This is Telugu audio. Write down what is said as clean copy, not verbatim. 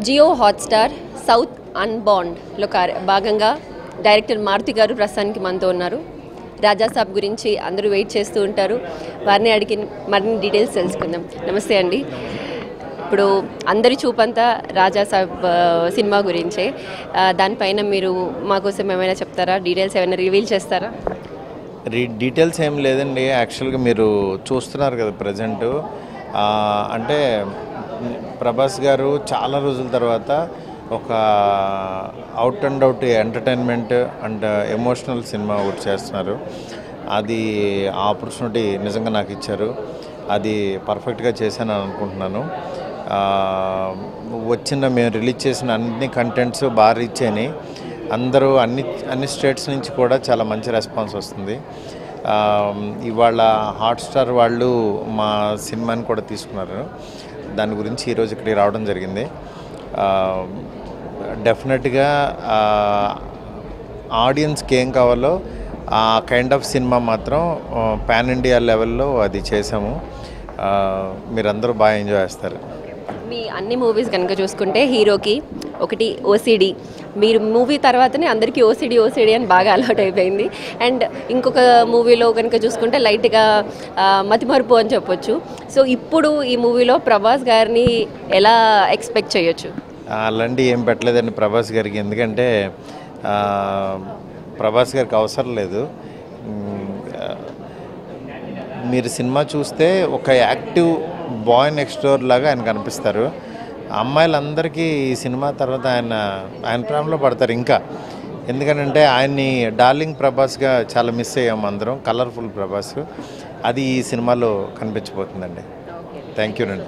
జియో హాట్‌స్టార్ సౌత్ అన్‌బాండ్‌లో భాగంగా డైరెక్టర్ మారుతి గారు ప్రస్తుతానికి మనతో ఉన్నారు. రాజా సాబ్ గురించి అందరూ వెయిట్ చేస్తూ ఉంటారు. వారిని అడిగి మరిన్ని డీటెయిల్స్ తెలుసుకుందాం. నమస్తే అండి. ఇప్పుడు అందరి చూపంతా రాజా సాబ్ సినిమా గురించే. దానిపైన మీరు మా కోసం ఏమైనా చెప్తారా? డీటెయిల్స్ ఏమైనా రివీల్ చేస్తారా? డీటెయిల్స్ ఏం లేదండి. యాక్చువల్గా మీరు చూస్తున్నారు కదా ప్రజెంటు. అంటే ప్రభాస్ గారు చాలా రోజుల తర్వాత ఒక out and out entertainment and emotional cinema ఒకటి చేస్తున్నారు. అది ఆపర్చునిటీ నిజంగా నాకు ఇచ్చారు. అది పర్ఫెక్ట్గా చేశాను అనుకుంటున్నాను. మేము రిలీజ్ చేసిన అన్ని కంటెంట్స్ బాగా రీచ్ అయినాయి. అందరూ అన్ని స్టేట్స్ నుంచి కూడా చాలా మంచి రెస్పాన్స్ వస్తుంది. ఇవాళ హాట్‌స్టార్ వాళ్ళు మా సినిమాని కూడా తీసుకున్నారు. దాని గురించి ఈరోజు ఇక్కడికి రావడం జరిగింది. డెఫినెట్గా ఆడియన్స్కి ఏం కావాలో ఆ కైండ్ ఆఫ్ సినిమా మాత్రం పాన్ ఇండియా లెవెల్లో అది చేసాము. మీరందరూ బాగా ఎంజాయ్ చేస్తారు. మీ అన్ని మూవీస్ కనుక చూసుకుంటే హీరోకి ఒకటి ఓసిడి, మీరు మూవీ తర్వాతనే అందరికీ ఓసిడి అని బాగా అలవాటు అయిపోయింది. అండ్ ఇంకొక మూవీలో కనుక చూసుకుంటే లైట్గా మతిమరుపు అని చెప్పొచ్చు. సో ఇప్పుడు ఈ మూవీలో ప్రభాస్ గారిని ఎలా ఎక్స్పెక్ట్ చేయొచ్చు? అలాంటి ఏం పెట్టలేదండి ప్రభాస్ గారికి. ఎందుకంటే ప్రభాస్ గారికి అవసరం లేదు. మీరు సినిమా చూస్తే ఒక యాక్టివ్ బాయ్ నెక్స్ట్ డోర్ లాగా ఆయన కనిపిస్తారు. అమ్మాయిలందరికీ ఈ సినిమా తర్వాత ఆయన ప్రేమలో పడతారు ఇంకా. ఎందుకంటే ఆయన్ని డార్లింగ్ ప్రభాస్గా చాలా మిస్ అయ్యాము అందరం. కలర్ఫుల్ ప్రభాస్ అది ఈ సినిమాలో కనిపించబోతుందండి. థ్యాంక్ యూ అండి.